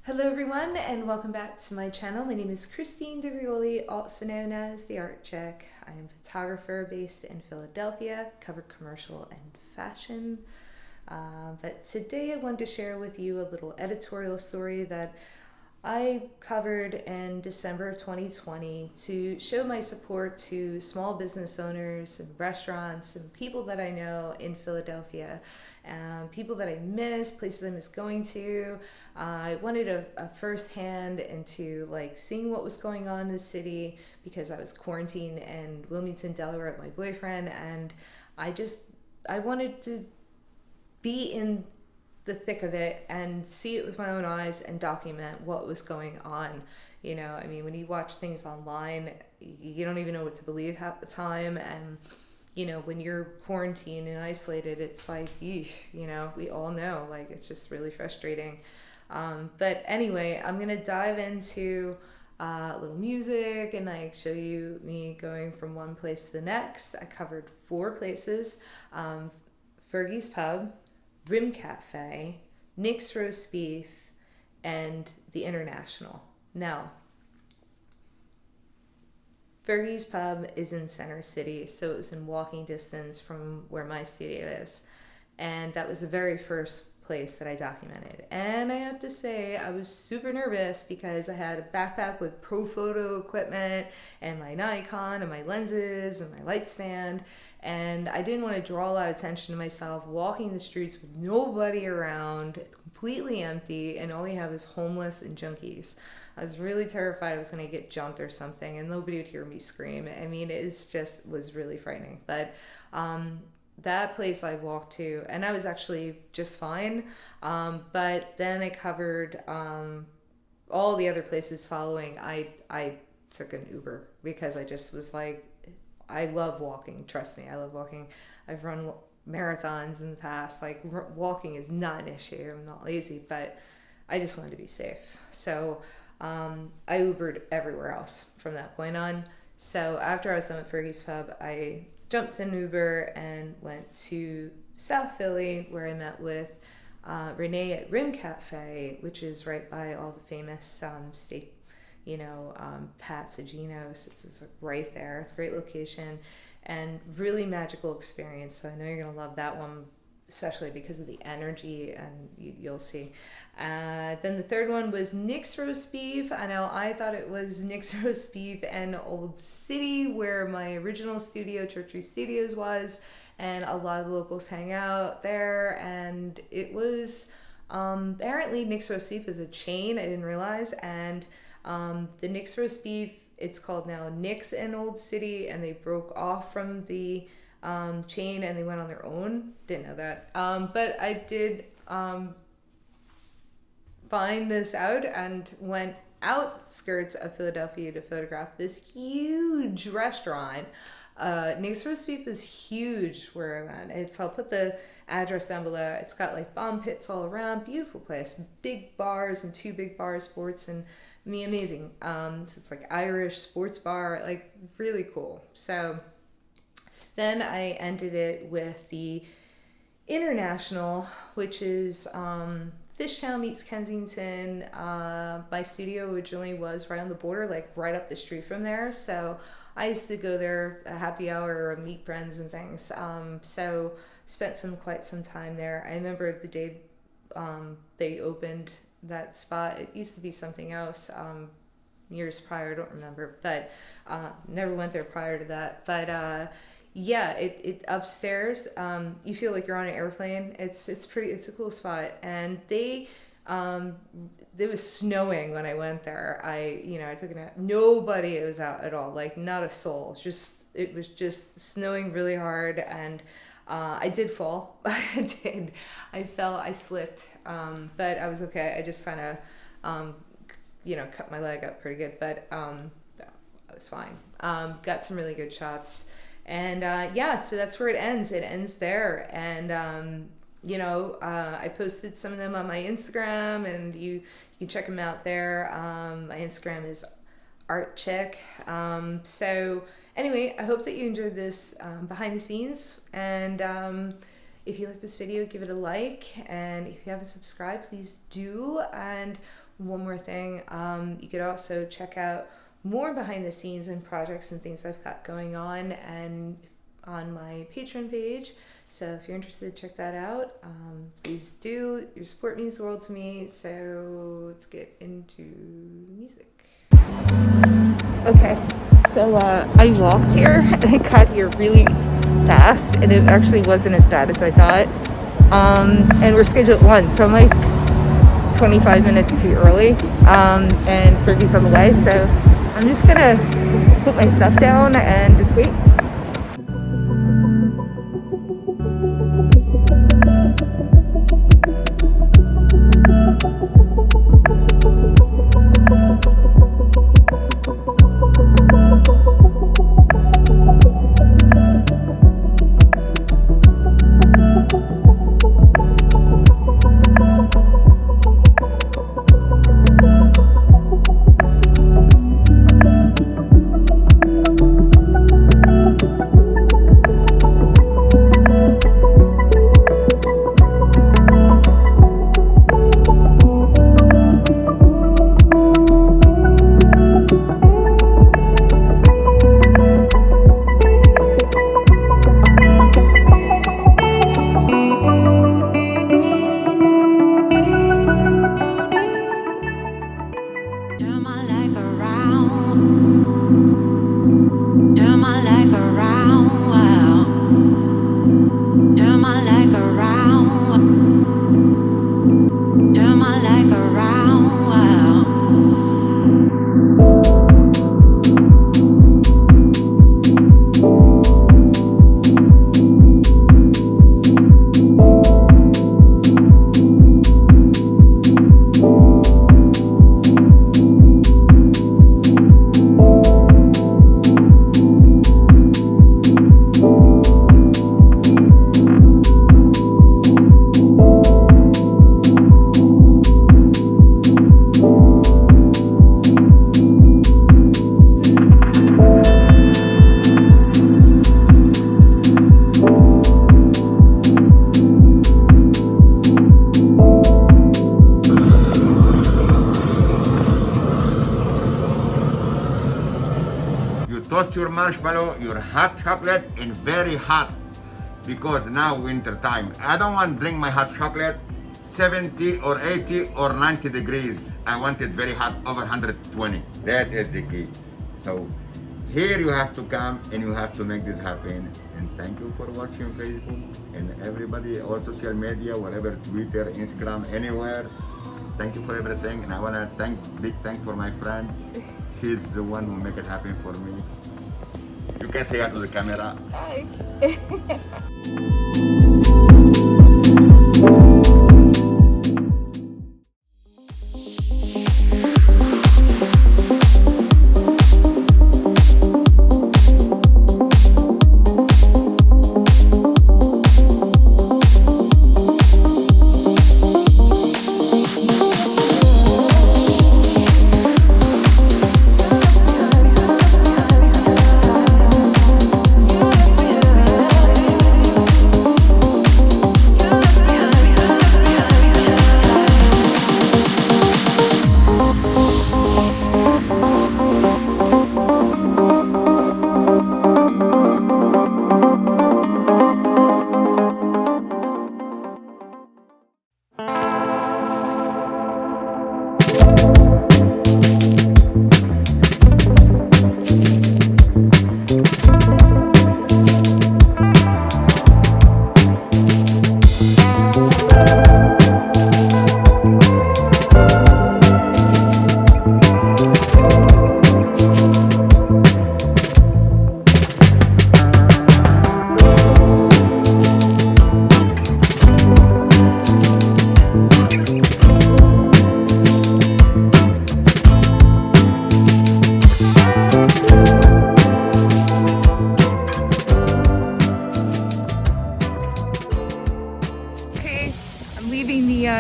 Hello everyone and welcome back to my channel. My name is Christine DeGrioli, also known as The Art Chick. I am a photographer based in Philadelphia, cover commercial and fashion. But today I wanted to share with you a little editorial story that I covered in December of 2020 to show my support to small business owners and restaurants and people that I know in Philadelphia, people that I miss, places I miss going to. I wanted a first-hand into like seeing what was going on in the city because I was quarantined in Wilmington, Delaware with my boyfriend, and I wanted to be in the thick of it and see it with my own eyes and document what was going on. You know, I mean, when you watch things online, you don't even know what to believe half the time. And, you know, when you're quarantined and isolated, it's like, eesh, you know, we all know, like, it's just really frustrating. But anyway, I'm going to dive into a little music and like show you me going from one place to the next. I covered 4 places, Fergie's Pub, Rim Cafe, Nick's Roast Beef, and the International. Now, Fergie's Pub is in Center City, so it was in walking distance from where my studio is. And that was the very first place that I documented. And I have to say, I was super nervous because I had a backpack with Profoto equipment and my Nikon and my lenses and my light stand. And I didn't want to draw a lot of attention to myself walking the streets with nobody around, completely empty, and all you have is homeless and junkies. I was really terrified I was going to get jumped or something and nobody would hear me scream. I mean, it just was really frightening. But that place I walked to, and I was actually just fine. But then I covered all the other places following. I took an Uber because I just was like, I love walking. Trust me, I love walking. I've run marathons in the past. Like, walking is not an issue. I'm not lazy, but I just wanted to be safe. So I Ubered everywhere else from that point on. So after I was done at Fergie's Pub, I jumped in Uber and went to South Philly, where I met with Renee at Rim Cafe, which is right by all the famous steak, Pat Sagino's. It's like right there. It's a great location and really magical experience. So I know you're going to love that one, especially because of the energy, and you'll see. Then the third one was Nick's Roast Beef. I know I thought it was Nick's Roast Beef and Old City, where my original studio, Church Studios, was, and a lot of the locals hang out there. And it was apparently Nick's Roast Beef is a chain. I didn't realize. And the Nick's Roast Beef, it's called now Nick's in Old City, and they broke off from the chain and they went on their own. Didn't know that. But I did find this out and went outskirts of Philadelphia to photograph this huge restaurant. Nick's Roast Beef is huge where I went. I'll put the address down below. It's got like bomb pits all around. Beautiful place. Big bars and 2 big bar sports, and amazing. So it's like Irish sports bar, like really cool. So then I ended it with the International, which is Fishtown meets Kensington. My studio originally was right on the border, like right up the street from there. So I used to go there a happy hour or meet friends and things. So spent quite some time there. I remember the day they opened that spot. It used to be something else years prior. I don't remember, but never went there prior to that. But yeah, it upstairs, you feel like you're on an airplane. It's a cool spot. And it was snowing when I went there. I took a nap. Nobody was out at all, like not a soul. It was just snowing really hard, and I did fall. I did. I fell, I slipped, but I was okay. I just kind of, cut my leg up pretty good, but I was fine. Got some really good shots. And so that's where it ends. It ends there. And, I posted some of them on my Instagram, and you can check them out there. My Instagram is artchick. So anyway, I hope that you enjoyed this behind the scenes. And if you like this video, give it a like. And if you haven't subscribed, please do. And one more thing. You could also check out more behind the scenes and projects and things I've got going on my Patreon page. So if you're interested, check that out. Please do. Your support means the world to me. So let's get into music. Okay, so I walked here and I got here really fast, and it actually wasn't as bad as I thought. And we're scheduled at 1, so I'm like 25 minutes too early. And Fergie's on the way, so I'm just gonna put my stuff down and just wait. Toast your marshmallow, your hot chocolate, and very hot, because now winter time. I don't want to drink my hot chocolate 70 or 80 or 90 degrees. I want it very hot, over 120. That is the key. So here you have to come and you have to make this happen. And thank you for watching Facebook and everybody, all social media, whatever, Twitter, Instagram, anywhere. Thank you for everything. And I want to big thank for my friend. He's the one who make it happen for me. You can say hi to the camera. Hi.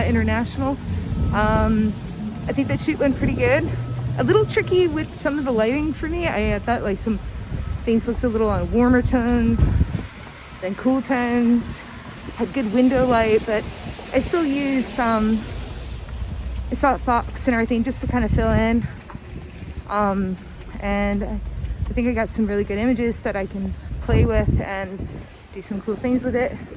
International. I think that shoot went pretty good. A little tricky with some of the lighting for me. I thought like some things looked a little on warmer tone than cool tones. Had good window light, but I still used softbox and everything just to kind of fill in. And I think I got some really good images that I can play with and do some cool things with it.